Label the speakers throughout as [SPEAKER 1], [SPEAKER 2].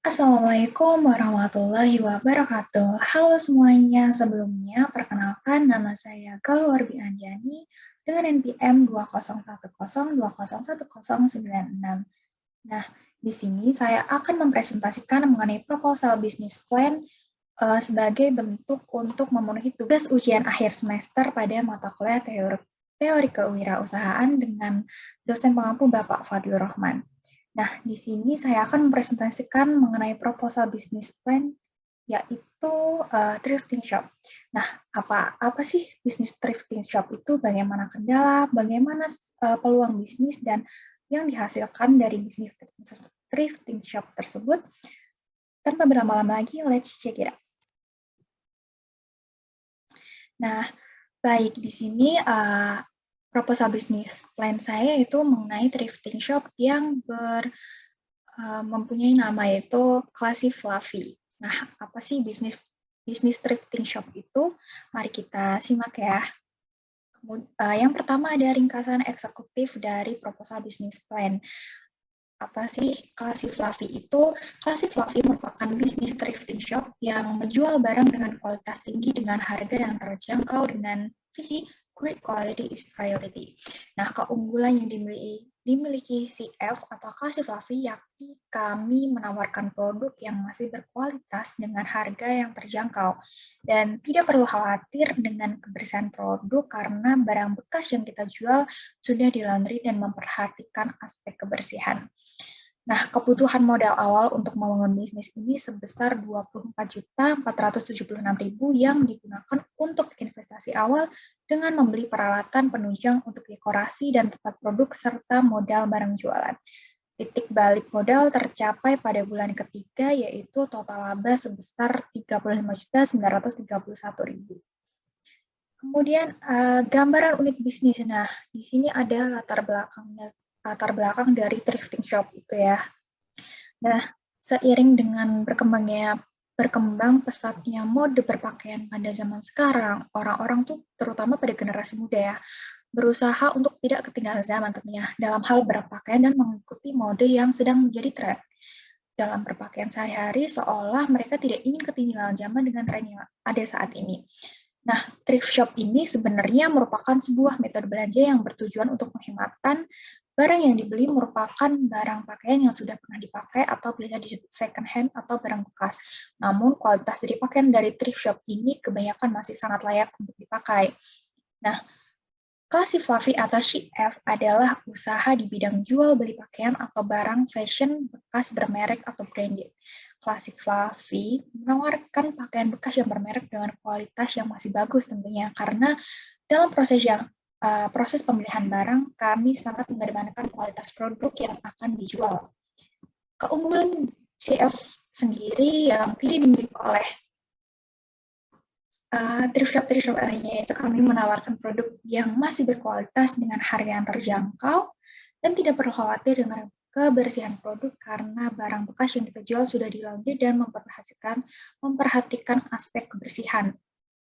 [SPEAKER 1] Assalamualaikum warahmatullahi wabarakatuh. Halo semuanya, sebelumnya perkenalkan nama saya Galwarbi Anjani dengan NPM 2010201096. Nah, di sini saya akan mempresentasikan mengenai proposal bisnis plan sebagai bentuk untuk memenuhi tugas ujian akhir semester pada mata kuliah teori kewirausahaan dengan dosen pengampu Bapak Fadlur Rahman. Nah, di sini saya akan mempresentasikan mengenai proposal bisnis plan, yaitu thrifting shop. Nah, apa sih bisnis thrifting shop itu? Bagaimana kendala, bagaimana peluang bisnis, dan yang dihasilkan dari bisnis thrifting shop tersebut? Tanpa berlama-lama lagi, let's check it out. Nah, baik, di sini proposal bisnis plan saya itu mengenai thrifting shop yang mempunyai nama yaitu Classy Fluffy. Nah, apa sih bisnis thrifting shop itu? Mari kita simak ya. Yang pertama ada ringkasan eksekutif dari proposal bisnis plan. Apa sih Classy Fluffy itu? Classy Fluffy merupakan bisnis thrifting shop yang menjual barang dengan kualitas tinggi dengan harga yang terjangkau dengan visi great quality is priority. Nah, keunggulan yang dimiliki CF atau Classy Fluffy yakni kami menawarkan produk yang masih berkualitas dengan harga yang terjangkau dan tidak perlu khawatir dengan kebersihan produk karena barang bekas yang kita jual sudah dilaundry dan memperhatikan aspek kebersihan. Nah, kebutuhan modal awal untuk membangun bisnis ini sebesar 24.476.000 yang digunakan untuk investasi awal dengan membeli peralatan penunjang untuk dekorasi dan tempat produk serta modal barang jualan. Titik balik modal tercapai pada bulan ketiga yaitu total laba sebesar 35.931.000. Kemudian gambaran unit bisnis. Nah, di sini ada latar belakang dari thrifting shop itu ya. Nah, seiring dengan berkembang pesatnya mode berpakaian pada zaman sekarang, orang-orang tuh terutama pada generasi muda ya, berusaha untuk tidak ketinggalan zaman tentunya dalam hal berpakaian dan mengikuti mode yang sedang menjadi tren. Dalam berpakaian sehari-hari seolah mereka tidak ingin ketinggalan zaman dengan tren yang ada saat ini. Nah, thrift shop ini sebenarnya merupakan sebuah metode belanja yang bertujuan untuk penghematan. Barang yang dibeli merupakan barang pakaian yang sudah pernah dipakai atau biasa disebut second hand atau barang bekas. Namun, kualitas dari pakaian dari thrift shop ini kebanyakan masih sangat layak untuk dipakai. Nah, Classy Fluffy atau CF adalah usaha di bidang jual beli pakaian atau barang fashion bekas bermerek atau branded. Classy Fluffy menawarkan pakaian bekas yang bermerek dengan kualitas yang masih bagus tentunya karena dalam proses pemilihan barang kami sangat mengedepankan kualitas produk yang akan dijual. Keunggulan CF sendiri yang tidak dimiliki oleh thrift shop lainnya itu kami menawarkan produk yang masih berkualitas dengan harga yang terjangkau dan tidak perlu khawatir dengan kebersihan produk karena barang bekas yang kita jual sudah dilaundry dan memperhatikan aspek kebersihan.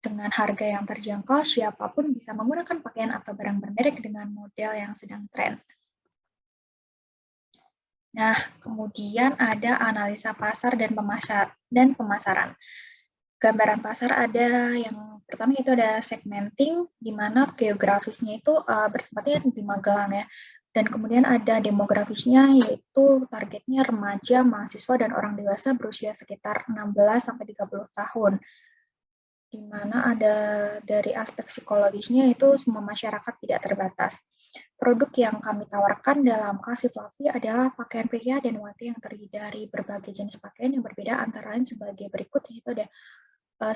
[SPEAKER 1] Dengan harga yang terjangkau, siapapun bisa menggunakan pakaian atau barang bermerek dengan model yang sedang tren. Nah, kemudian ada analisa pasar dan pemasaran. Gambaran pasar ada yang pertama itu ada segmenting, di mana geografisnya itu bertempatnya di Magelang ya. Dan kemudian ada demografisnya, yaitu targetnya remaja, mahasiswa, dan orang dewasa berusia sekitar 16-30 tahun. Di mana ada dari aspek psikologisnya itu semua masyarakat tidak terbatas. Produk yang kami tawarkan dalam Classy Fluffy adalah pakaian pria dan wanita yang terdiri dari berbagai jenis pakaian yang berbeda antara lain sebagai berikut, yaitu ada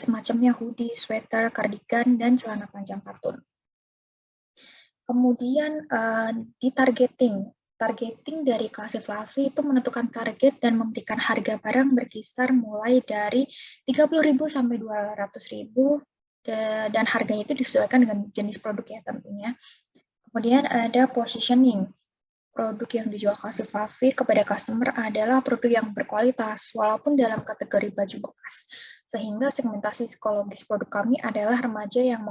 [SPEAKER 1] semacamnya hoodie, sweater, cardigan, dan celana panjang katun. Kemudian di targeting dari Classy Fluffy itu menentukan target dan memberikan harga barang berkisar mulai dari 30.000 sampai 200.000 dan harganya itu disesuaikan dengan jenis produknya tentunya. Kemudian ada positioning. Produk yang dijual Classy Fluffy kepada customer adalah produk yang berkualitas, walaupun dalam kategori baju bekas. Sehingga segmentasi psikologis produk kami adalah remaja yang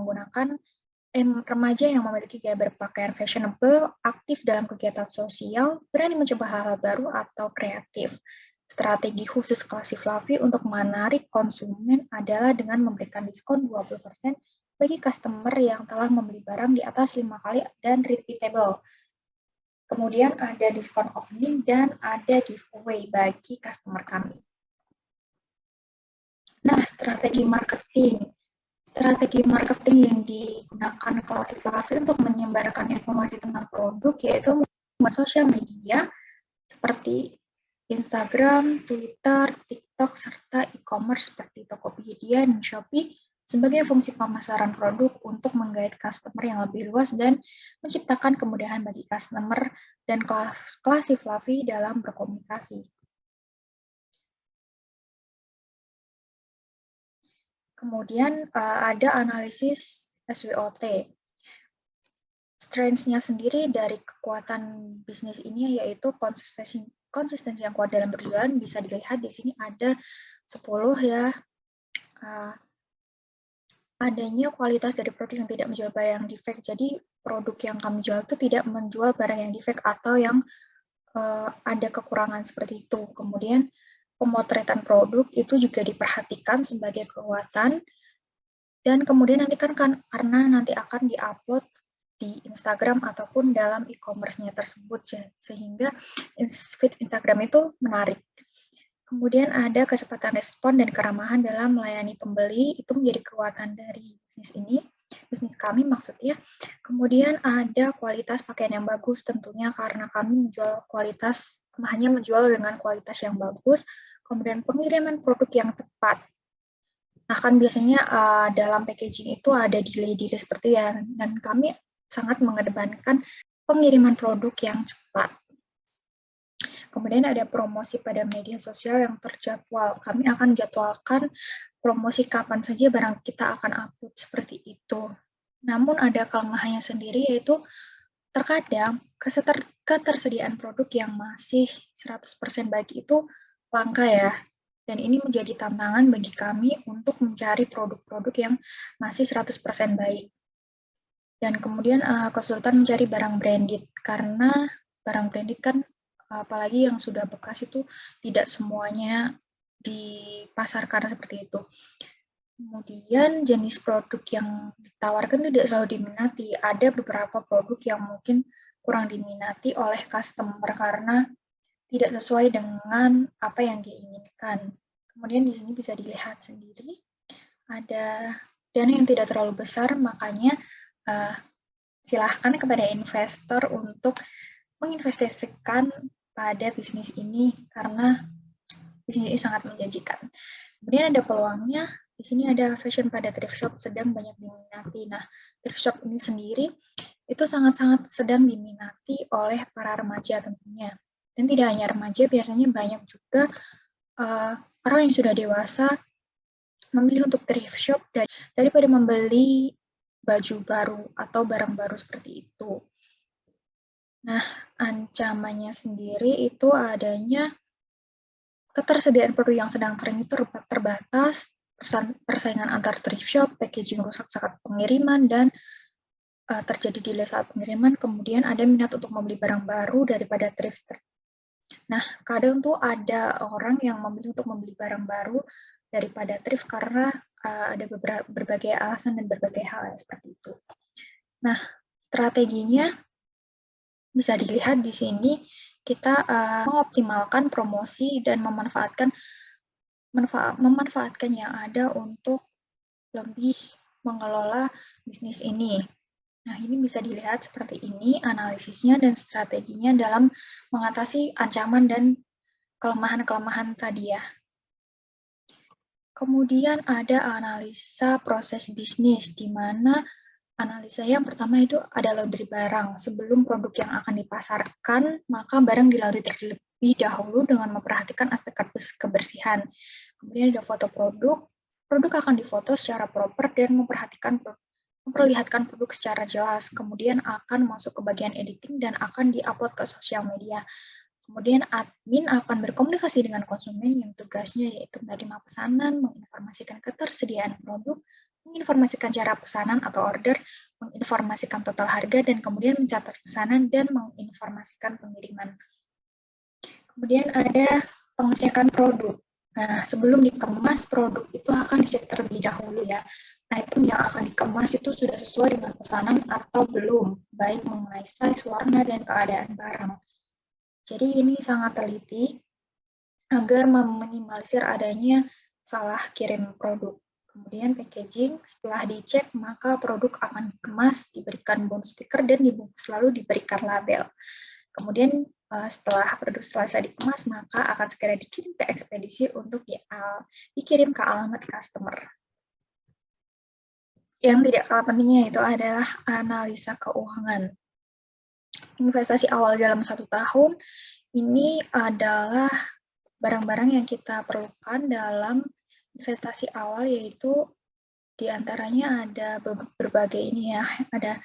[SPEAKER 1] memiliki gaya berpakaian fashionable, aktif dalam kegiatan sosial, berani mencoba hal-hal baru atau kreatif. Strategi khusus Classy Fluffy untuk menarik konsumen adalah dengan memberikan diskon 20% bagi customer yang telah membeli barang di atas 5 kali dan repeatable. Kemudian ada diskon opening dan ada giveaway bagi customer kami. Nah, strategi marketing. Strategi marketing yang digunakan Classy Fluffy untuk menyebarkan informasi tentang produk yaitu melalui sosial media seperti Instagram, Twitter, TikTok, serta e-commerce seperti Tokopedia dan Shopee sebagai fungsi pemasaran produk untuk menggait customer yang lebih luas dan menciptakan kemudahan bagi customer dan Classy Fluffy dalam berkomunikasi. Kemudian ada analisis SWOT. Strengths-nya sendiri dari kekuatan bisnis ini yaitu konsistensi yang kuat dalam berjualan. Bisa dilihat di sini ada 10 ya. Adanya kualitas dari produk yang tidak menjual barang yang defect. Jadi produk yang kami jual itu tidak menjual barang yang defect atau yang ada kekurangan seperti itu. Kemudian pemotretan produk itu juga diperhatikan sebagai kekuatan. Dan kemudian nanti kan karena nanti akan diupload di Instagram ataupun dalam e-commerce-nya tersebut, sehingga feed Instagram itu menarik. Kemudian ada kecepatan respon dan keramahan dalam melayani pembeli, itu menjadi kekuatan dari bisnis kami maksudnya. Kemudian ada kualitas pakaian yang bagus tentunya karena kami hanya menjual dengan kualitas yang bagus. Kemudian pengiriman produk yang tepat. Nah, kan biasanya dalam packaging itu ada delay-delay seperti ya, dan kami sangat mengedepankan pengiriman produk yang cepat. Kemudian ada promosi pada media sosial yang terjadwal. Kami akan jadwalkan promosi kapan saja barang kita akan upload seperti itu. Namun ada kelemahannya sendiri yaitu terkadang ketersediaan produk yang masih 100% baik itu langka ya. Dan ini menjadi tantangan bagi kami untuk mencari produk-produk yang masih 100% baik. Dan kemudian kesulitan mencari barang branded, karena barang branded kan apalagi yang sudah bekas itu tidak semuanya dipasarkan seperti itu. Kemudian jenis produk yang ditawarkan tidak selalu diminati. Ada beberapa produk yang mungkin kurang diminati oleh customer karena tidak sesuai dengan apa yang dia inginkan. Kemudian di sini bisa dilihat sendiri, ada dana yang tidak terlalu besar, makanya silahkan kepada investor untuk menginvestasikan pada bisnis ini karena bisnis ini sangat menjanjikan. Kemudian ada peluangnya, di sini ada fashion pada thrift shop sedang banyak diminati. Nah, thrift shop ini sendiri itu sangat-sangat sedang diminati oleh para remaja tentunya. Dan tidak hanya remaja, biasanya banyak juga orang yang sudah dewasa memilih untuk thrift shop daripada membeli baju baru atau barang baru seperti itu. Nah, ancamannya sendiri itu adanya ketersediaan produk yang sedang tren itu terbatas, persaingan antar thrift shop, packaging rusak saat pengiriman, dan terjadi delay saat pengiriman, kemudian ada minat untuk membeli barang baru daripada thrift. Nah, kadang tuh ada orang yang memilih untuk membeli barang baru daripada thrift karena ada berbagai alasan dan berbagai hal seperti itu. Nah, strateginya bisa dilihat di sini, kita mengoptimalkan promosi dan memanfaatkan yang ada untuk lebih mengelola bisnis ini. Nah, ini bisa dilihat seperti ini analisisnya dan strateginya dalam mengatasi ancaman dan kelemahan-kelemahan tadi ya. Kemudian ada analisa proses bisnis, di mana analisa yang pertama itu adalah dari barang. Sebelum produk yang akan dipasarkan, maka barang dilalui terlebih dahulu dengan memperhatikan aspek kebersihan. Kemudian ada foto produk. Produk akan difoto secara proper dan memperlihatkan produk secara jelas. Kemudian akan masuk ke bagian editing dan akan diupload ke sosial media. Kemudian admin akan berkomunikasi dengan konsumen yang tugasnya yaitu menerima pesanan, menginformasikan ketersediaan produk, menginformasikan cara pesanan atau order, menginformasikan total harga, dan kemudian mencatat pesanan dan menginformasikan pengiriman. Kemudian ada pengecekan produk. Nah, sebelum dikemas, produk itu akan dicek terlebih dahulu ya. Item yang akan dikemas itu sudah sesuai dengan pesanan atau belum, baik mengenai size, warna, dan keadaan barang. Jadi ini sangat teliti agar meminimalisir adanya salah kirim produk. Kemudian packaging, setelah dicek, maka produk akan dikemas, diberikan bonus stiker, dan dibungkus lalu diberikan label. Kemudian setelah produk selesai dikemas, maka akan segera dikirim ke ekspedisi untuk dikirim ke alamat customer. Yang tidak kalah pentingnya itu adalah analisa keuangan. Investasi awal dalam 1 tahun ini adalah barang-barang yang kita perlukan dalam investasi awal, yaitu diantaranya ada berbagai ini ya, ada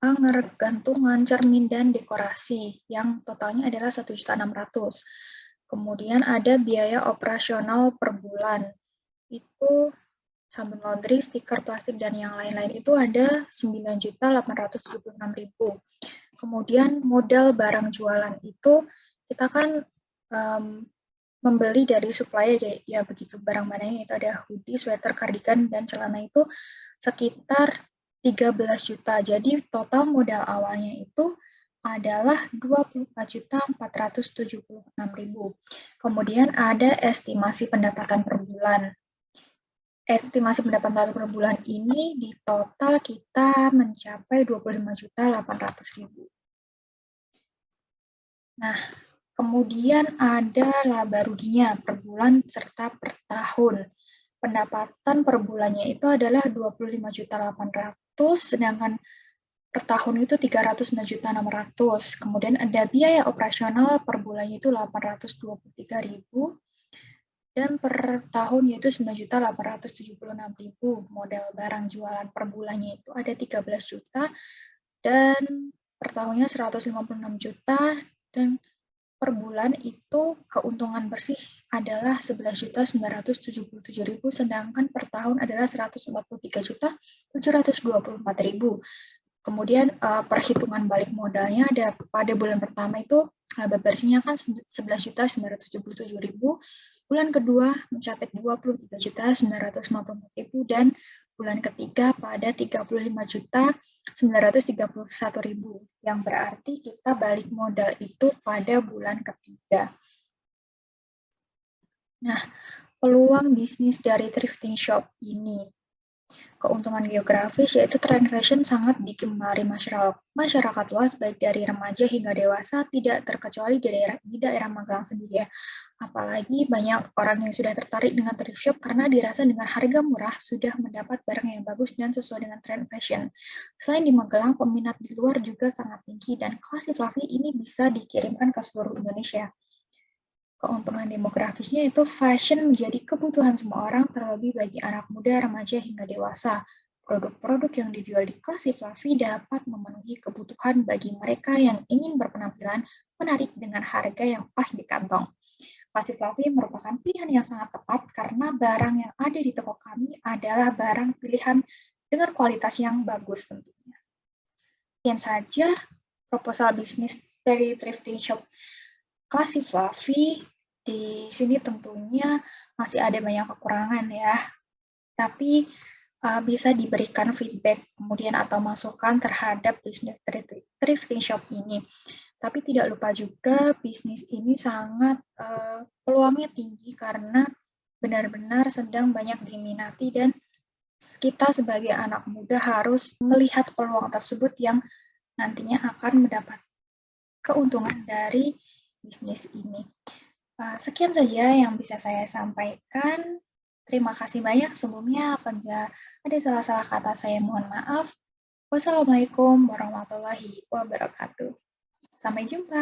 [SPEAKER 1] hanger, gantungan, cermin, dan dekorasi yang totalnya adalah 1.600.000. Kemudian ada biaya operasional per bulan. Itu sabun laundry, stiker plastik, dan yang lain-lain itu ada 9.876.000. Kemudian modal barang jualan itu kita kan membeli dari supplier ya begitu barang-barangnya itu ada hoodie, sweater, cardigan, dan celana itu sekitar 13 juta. Jadi total modal awalnya itu adalah 24.476.000. Kemudian ada estimasi pendapatan per bulan. Estimasi pendapatan per bulan ini di total kita mencapai 25.800.000. Nah, kemudian ada laba ruginya per bulan serta per tahun. Pendapatan per bulannya itu adalah 25.800.000, sedangkan per tahun itu 309.600. Kemudian ada biaya operasional per bulannya itu 823.000, dan per tahun yaitu 9.876.000. Modal barang jualan per bulannya itu ada 13 juta, dan per tahunnya 156 juta, dan per bulan itu keuntungan bersih adalah 11.977.000, sedangkan per tahun adalah 143.724.000. Kemudian perhitungan balik modalnya ada pada bulan pertama itu laba bersihnya kan 11.977.000, bulan kedua mencapai 23.954.000, dan bulan ketiga pada 35.931.000, yang berarti kita balik modal itu pada bulan ketiga. Nah, peluang bisnis dari thrifting shop ini, keuntungan geografis yaitu tren fashion sangat digemari masyarakat luas, baik dari remaja hingga dewasa, tidak terkecuali di daerah Magelang sendiri ya. Apalagi banyak orang yang sudah tertarik dengan thrift shop karena dirasa dengan harga murah sudah mendapat barang yang bagus dan sesuai dengan tren fashion. Selain di Magelang, peminat di luar juga sangat tinggi dan Classy Fluffy ini bisa dikirimkan ke seluruh Indonesia. Keuntungan demografisnya itu fashion menjadi kebutuhan semua orang, terlebih bagi anak muda, remaja, hingga dewasa. Produk-produk yang dijual di Classy Fluffy dapat memenuhi kebutuhan bagi mereka yang ingin berpenampilan menarik dengan harga yang pas di kantong. Classy Fluffy merupakan pilihan yang sangat tepat karena barang yang ada di toko kami adalah barang pilihan dengan kualitas yang bagus tentunya. Sekian saja proposal bisnis dari thrifting shop Classy Fluffy. Di sini tentunya masih ada banyak kekurangan ya, tapi bisa diberikan feedback kemudian atau masukan terhadap bisnis thrifting shop ini. Tapi tidak lupa juga bisnis ini sangat peluangnya tinggi karena benar-benar sedang banyak diminati, dan kita sebagai anak muda harus melihat peluang tersebut yang nantinya akan mendapat keuntungan dari bisnis ini. Sekian saja yang bisa saya sampaikan. Terima kasih banyak sebelumnya. Apabila ada salah-salah kata saya mohon maaf. Wassalamualaikum warahmatullahi wabarakatuh. Sampai jumpa.